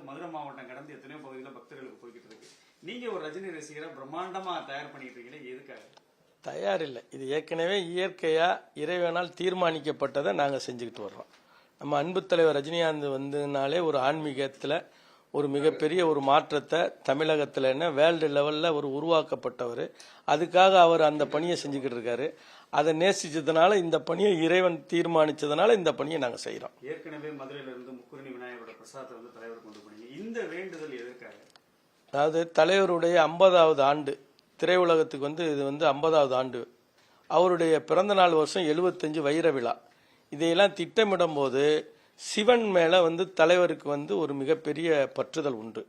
மதுரை மாவட்டம் கடந்து எத்தனையோ பகுதியில் பக்தர்களுக்கு போய்கிட்டு இருக்கு. நீங்க ஒரு ரஜினி ரசிகரை பிரம்மாண்டமா தயார் பண்ணிட்டு இருக்கீங்களே, எதுக்காக? தயார் இல்லை, இது ஏற்கனவே இயற்கையா இறைவனால் தீர்மானிக்கப்பட்டதை நாங்க செஞ்சுக்கிட்டு வர்றோம். நம்ம அன்பு தலைவர் ரஜினிகாந்த் வந்ததுனாலே ஒரு ஆன்மீகத்துல ஒரு மிகப்பெரிய ஒரு மாற்றத்தை தமிழகத்துல என்ன வேர்ல்டு லெவல்ல ஒரு உருவாக்கப்பட்டவர். அதுக்காக அவர் அந்த பணியை செஞ்சுக்கிட்டு இருக்காரு. அதை நேசிச்சதுனால இந்த பணியை இறைவன் தீர்மானிச்சதுனால இந்த பணியை நாங்க செய்யறோம். ஏற்கனவே மதுரையில இருந்து முக்குருணி விநாயகரோட பிரசாதத்தை தலைவர் கொண்டு போனீங்க. இந்த வேண்டுதல் எதற்காக? அதாவது தலைவருடைய 50வது ஆண்டு திரையுலகத்துக்கு இது 50வது ஆண்டு. அவருடைய பிறந்த நாள் வருஷம் 75 வைர விழா. இதையெல்லாம் திட்டமிடும் போது சிவன் மேல தலைவருக்கு ஒரு மிகப்பெரிய பற்றுதல் உண்டு.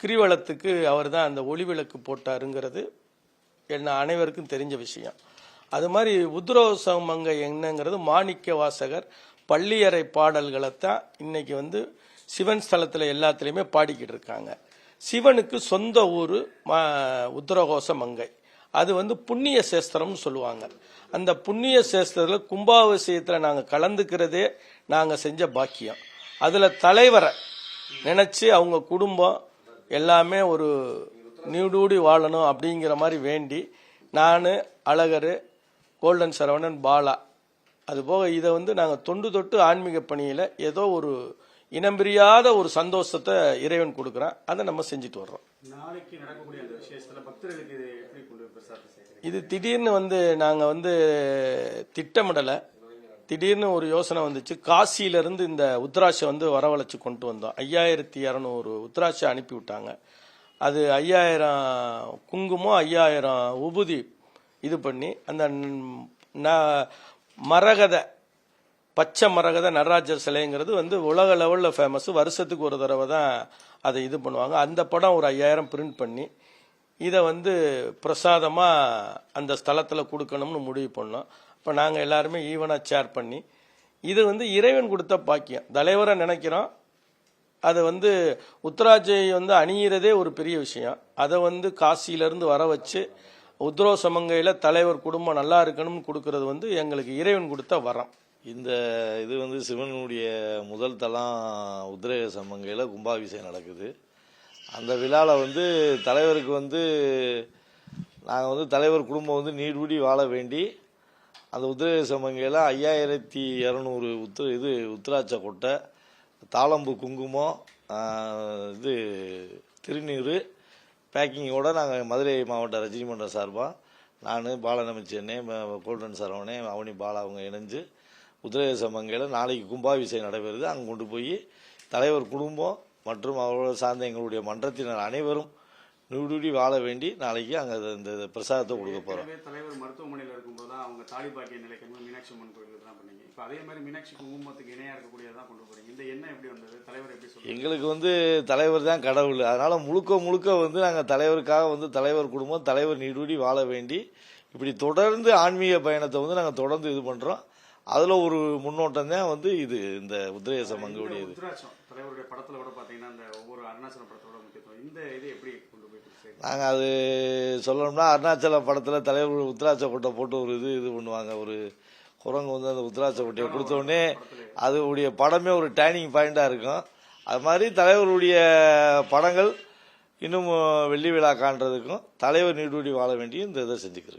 கிரிவலத்துக்கு அவர் தான் அந்த ஒளி விளக்கு போட்டாருங்கிறது என்ன அனைவருக்கும் தெரிஞ்ச விஷயம். அது மாதிரி உத்ரோசமங்க என்னங்கிறது மாணிக்க வாசகர் பள்ளியறை பாடல்களை தான் இன்னைக்கு சிவன் ஸ்தலத்துல எல்லாத்துலயுமே பாடிக்கிட்டு இருக்காங்க. சிவனுக்கு சொந்த ஊரு உத்தரகோச மங்கை. அது புண்ணிய சேஸ்திரம்னு சொல்லுவாங்க. அந்த புண்ணிய சேஸ்திரத்துல கும்பாபிஷேகத்துல நாங்க கலந்துக்கிறதே நாங்க செஞ்ச பாக்கியம். அதுல தலைவரை நினைச்சு அவங்க குடும்பம் எல்லாமே ஒரு நீடூடி வாழணும் அப்படிங்கிற மாதிரி வேண்டி நான் அழகர், கோல்டன் சரவணன், பாலா, அதுபோக இதை நாங்கள் தொண்டு தொட்டு ஆன்மீக பணியில் ஏதோ ஒரு இனம்பிரியாத ஒரு சந்தோஷத்தை இறைவன் கொடுக்குறான். அதை நம்ம செஞ்சுட்டு வர்றோம். நாளைக்கு நடக்கக்கூடிய அந்த விஷயத்துல பக்தர்களுக்கு எப்படி கொண்டு பிரசாதம் செய்யறீங்க? இது திடீர்னு நாங்கள் திட்டமிடலை. திடீர்னு ஒரு யோசனை வந்துச்சு. காசியிலிருந்து இந்த உத்ராட்சை வரவழைச்சு கொண்டு வந்தோம். 5200 உத்ராட்சை அனுப்பி விட்டாங்க. அது 5000 குங்குமம், 5000 உபுதி இது பண்ணி அந்த மரகத பச்சை மரகத நடராஜர் சிலைங்கிறது உலக லெவலில் ஃபேமஸ். வருஷத்துக்கு ஒரு தடவை தான் அதை இது பண்ணுவாங்க. அந்த படம் ஒரு 5000 பிரிண்ட் பண்ணி இதை பிரசாதமாக அந்த ஸ்தலத்தில் கொடுக்கணும்னு முடிவு பண்ணோம். இப்போ நாங்கள் எல்லாருமே ஈவனாக ஷேர் பண்ணி இது இறைவன் கொடுத்த பாக்கியம். தலைவரை நினைக்கிறோம். அதை உத்தராட்சை அணியிறதே ஒரு பெரிய விஷயம். அதை காசியிலிருந்து வர வச்சு உத்ரோசமங்கையில் தலைவர் குடும்பம் நல்லா இருக்கணும்னு கொடுக்கறது எங்களுக்கு இறைவன் கொடுத்த வரம். இந்த இது சிவனுடைய முதல் தலம் உத்ரேக சமங்கையில் கும்பாபிஷேகம் நடக்குது. அந்த விழாவில் தலைவருக்கு நாங்கள் தலைவர் குடும்பம் நீடூடி வாழ வேண்டி அந்த உத்ரேக சமங்கையில் 5200 உத்ராட்ச கொட்டை, தாளம்பு, குங்குமம், திருநீர் பேக்கிங்கோட நாங்கள் மதுரை மாவட்ட ரஜினி மன்றம் சார்பாக நான், பாலநமைச்சென்னை, கோல்டன் சரவணே, அவனி பாலா அவங்க இணைஞ்சு உத்ரேக சமங்கையில் நாளைக்கு கும்பாபிஷேகம் நடைபெறுது. அங்கே கொண்டு போய் தலைவர் குடும்பம் மற்றும் அவரோட சார்ந்த எங்களுடைய மன்றத்தினர் அனைவரும் நீடூடி வாழ வேண்டி நாளைக்கு அங்கே இந்த பிரசாதத்தை கொடுக்க போகிறோம். தலைவர் மருத்துவமனையில் இருக்கும்போது தான் அவங்க தாலி பாக்கிய நிலைக்கு மீனாட்சி அம்மன் கோயிலுக்கு தான் பண்ணீங்க. இப்போ அதே மாதிரி மீனாட்சி குங்குமத்துக்கு இணையாக இருக்கக்கூடியதான் கொண்டு போறீங்க. இந்த எண்ணம் எப்படி வந்தது? தலைவர் எப்படி சொல்லுங்க? எங்களுக்கு தலைவர் தான் கடவுள். அதனால முழுக்க நாங்கள் தலைவருக்காக தலைவர் குடும்பம் தலைவர் நீடூடி வாழ வேண்டி இப்படி தொடர்ந்து ஆன்மீக பயணத்தை நாங்கள் தொடர்ந்து இது பண்றோம். அதுல ஒரு முன்னோட்டம் தான் இது இந்த உத்ரேக சமங்கையுடைய இது. தலைவருடைய படத்துல கூட பாத்தீங்கன்னா அந்த ஒவ்வொரு அருணாச்சல படத்தோட முக்கியத்துவம் இந்த இது எப்படி கொண்டு போயிட்டு நாங்க அது சொல்லணும்னா அருணாச்சல படத்துல தலைவர் உத்ராட்ச கொட்டை போட்டு ஒரு இது பண்ணுவாங்க. ஒரு குரங்கு அந்த உத்ராட்ச கொட்டையை கொடுத்த உடனே அதுடைய படமே ஒரு டேர்னிங் பாயிண்டா இருக்கும். அது மாதிரி தலைவருடைய படங்கள் இன்னும் வெள்ளி விழா காண்றதுக்கும் தலைவர் நீடூடி வாழ வேண்டிய இந்த இதை செஞ்சுக்கிறது.